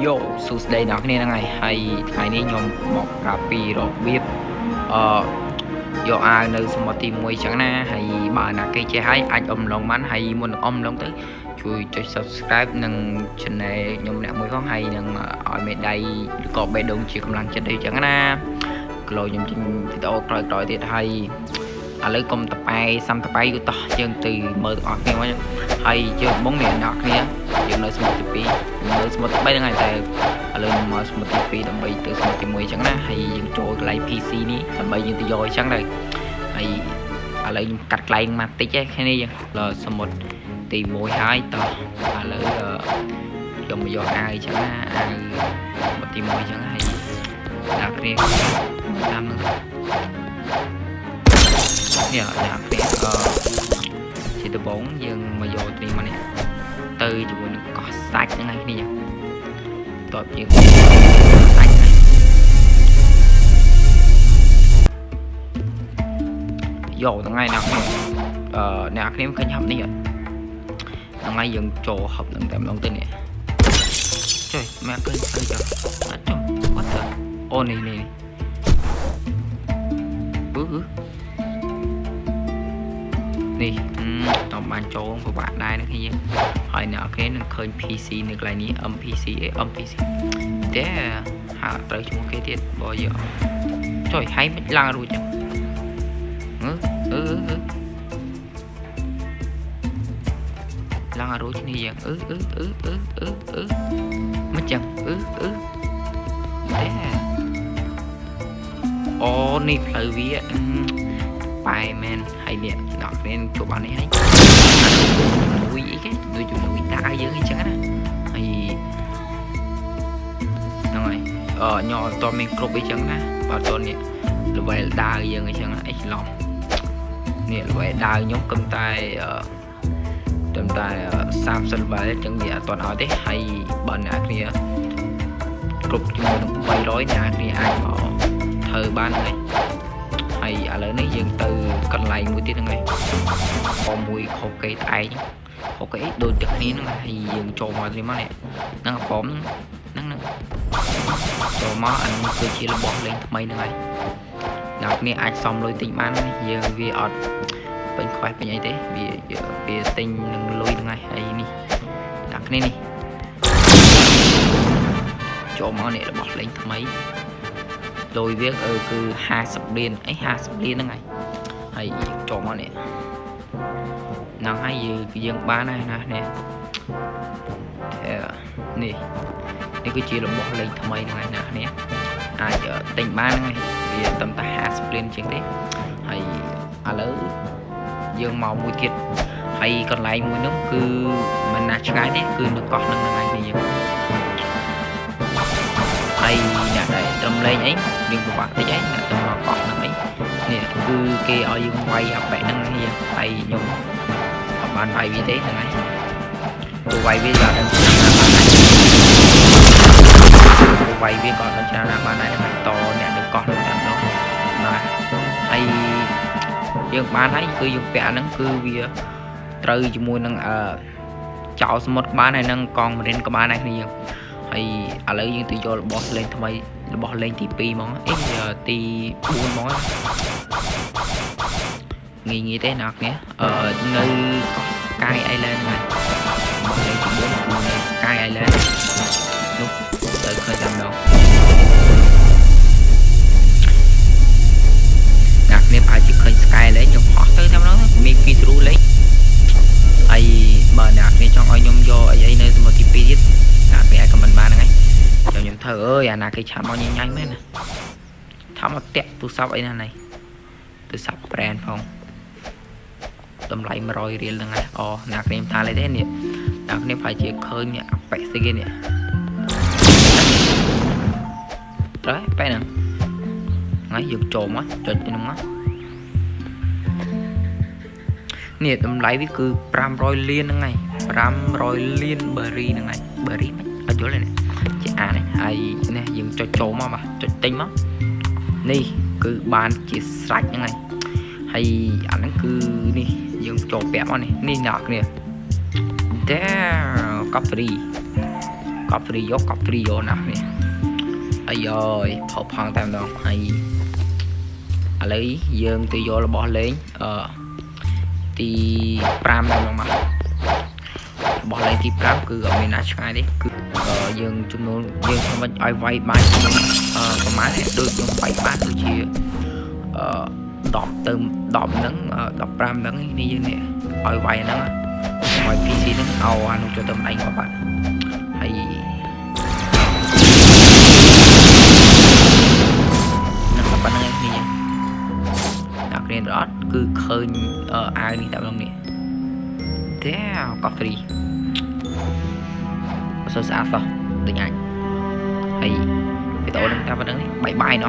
Yo សួស្តីអ្នកគ្នាហ្នឹងហើយហើយថ្ងៃនេះខ្ញុំមកប្រាប់ពីរបៀបយកអាវនៅសមុទ្រទី1ចឹងណាហើយបើណាគេចេះហើយអាចអំឡុងបានហើយមុននឹងអំឡុងទៅជួយចុច Subscribe និង Channel ខ្ញុំអ្នកមួយផងហើយនឹងឲ្យមេដៃក៏បេះដូងជាកម្លាំងចិត្តអីចឹងណាក្លោខ្ញុំចេញវីដេអូក្រោយៗទៀតហើយឥឡូវកុំតប៉ែសាំតប៉ែយូរតោះយើងទៅមើលទាំងអស់គ្នាមកហើយយើងបងអ្នកនរគ្នាយើងនៅសមុទ្រទី2នៅសមុទ្រទី3ហ្នឹងហើយតែឥឡូវខ្ញុំមកសមុទ្រទី2ដើម្បីទៅសមុទ្រទី1អញ្ចឹងណាហើយយើងចូលកន្លែង PC នេះដើម្បីយើងទៅយកអញ្ចឹងទៅហើយឥឡូវខ្ញុំកាត់កន្លែងមកតិចឯគ្នាយើងសមុទ្រទី1ហើយតោះឥឡូវខ្ញុំមកយកអាវអញ្ចឹងណាអាវសមុទ្រទី1អញ្ចឹងហើយអ្នកគ្នាតាមនឹងនេះអ្នកគ្នាជាដំបងយើងមកយកទីមកនេះទៅជាមួយនឹងកោះសាច់ហ្នឹងឯងគ្នាតបយើងសាច់យកថ្ងៃអ្នកគ្នាអ្នកគ្នាឃើញហឹបនេះអត់ថ្ងៃយើងចូលហឹបនឹងតែម្ដងទៅនេះចុយមកឃើញទៅចុះអត់ចុះអត់ទៅអូនេះនេះតំបានចូលពិបាកដែរណាគ្នាហើយអ្នកគេនឹងឃើញ PC នៅកន្លែងនេះ MPC ទេហៅត្រូវឈ្មោះគេទៀតបើយកចុយហើយមិនឡើងរួចចឹងឡើងរួចនេះយ៉ាងមិនចឹងអូនេះផ្លូវវាបែមែនហើយនេះអ្នកគ្នាជួបបាននេះហើយលុយអីគេដូចជាលុយតាយើងអញ្ចឹងណាហើយហ្នឹងហើយញ៉អត់តមានគ្រប់អីចឹងណាបើតនេះល្បែដាវយើងអញ្ចឹងអីច្រឡំនេះល្បែដាវខ្ញុំគឹមតែ30ល្បែអញ្ចឹងវាអត់តឲ្យទេហើយបើអ្នកគ្នាគ្រប់ជាមួយនឹង300អ្នកគ្នាអាចមកធ្វើបានហើយហើយឥឡូវនេះយើងទៅកន្លែងមួយទៀតហ្នឹងឯងក៏មួយខុសគេតែឯងខុសគេដូចតែគ្នាហ្នឹងហើយយើងចូលមកនេះមកនេះហ្នឹងអពំហ្នឹងចូលមកអានេះគឺជារបស់លេងថ្មីហ្នឹងហើយអ្នកគ្នាអាចសំលុយទិញបានយើងវាអត់ពេញខ្វះពេញអីទេវាទិញនឹងលុយហ្នឹងហើយនេះអ្នកគ្នានេះចូលមកនេះរបស់លេងថ្មីលុយវាគឺ50លានអី50លានហ្នឹងហើយចូលមកនេះហ្នឹងហើយយើងបានហើយណានេះគឺជារបស់លេងថ្មីហ្នឹងហើយណាគ្នាអាចទិញបានហ្នឹងហើយវាត្រឹមតែ50លានជាងទេហើយឥឡូវយើងមកមួយទៀតហើយកន្លែងមួយហ្នឹងគឺមិនណាឆ្ងាយទេគឺនៅកោះហ្នឹងហើយនេះយើងហើយអ្នកដែលត្រឹមលេងអីយើងពិបាកតិចអីអ្នកត្រឹមមកកោះហ្នឹងអីនេះគឺគេឲ្យយើងវាយអាប៉ែហ្នឹងនេះហើយខ្ញុំអត់បានវាយវាទេហ្នឹងហើយទៅវាយវាក៏ដឹងវាយវាក៏ដឹងច្រើនណាស់បានដែរហ្នឹងតអ្នកនៅកោះហ្នឹងតែម្ដងណាហើយយើងបានហើយគឺយើងពាក់ហ្នឹងគឺវាត្រូវជាមួយនឹងចោលសមុទ្រក្បាលហើយនឹងកងមរិនក្បាលដែរគ្នាយើងហើយឥឡូវយើងទៅយករបស់លេងថ្មីរបស់លេងទី2ហ្មងទី4ហ្មងងាយទេអ្នកគ្នានៅ Sky Island ហ្នឹងរបស់លេងទី4នៅ Sky Island នោះទៅឃើញតែម្ដងអ្នកគ្នាអាចជិះឃើញ Sky Island ខ្ញុំហោះទៅតែម្ដងមានគីទ្រូលេងហើយបើអ្នកគ្នាចង់ឲ្យខ្ញុំយកអីនៅសមុទ្រទី2ទៀតអ្នកគ្នាអាចខមមិនបានហ្នឹងហើយខ្ញុំធ្វើអើយអាណាគេឆាប់មកញ៉ាញ់មែនណាថាមកតាក់ទូរស័ព្ទអីណានេះទូរស័ព្ទ brand ផងតម្លៃ100រៀលហ្នឹងហើយអ្នកគ្នាថាលេទេនេះអ្នកគ្នាប្រហែលជាឃើញអាប៉ែស្អីគេនេះត្រូវប៉ែហ្នឹងហើយយើងចូលមកចុចហ្នឹងមកនេះតម្លៃវាគឺ500លានហ្នឹងហើយ500លានបេរីហ្នឹងហើយបេរីមិនអត់យល់ទេជាអានេះហើយនេះយើងចុចចូលមកបាទចុចទិញមកនេះគឺបានជាស្រេចហ្នឹងហើយអាហ្នឹងគឺនេះយើងចូលពាក់មកនេះអ្នកគ្នាតែកប់ហ្វ្រី cọp free vô nè nè ai ơi phổ phong tam đồng hay lấy dương từ vô là bỏ lên thì pram này mà bỏ lên thì pram cứ ở bên này ngay đấy cứ dương chúng nó dương không phải ai vay bài có má này đôi chúng vay bát đôi chia đọp nắng đọp pram nắng đi dương nè ai vay nắng ngoài PC nắng ao anh cho tầm anh các bạn hay nắng các bạn này nha đặc biệt đó cứ khơi ai đi tạo lòng nè thế có free sơ sát rồi tình anh hay cái tổ đang ta vẫn đang bye bye nó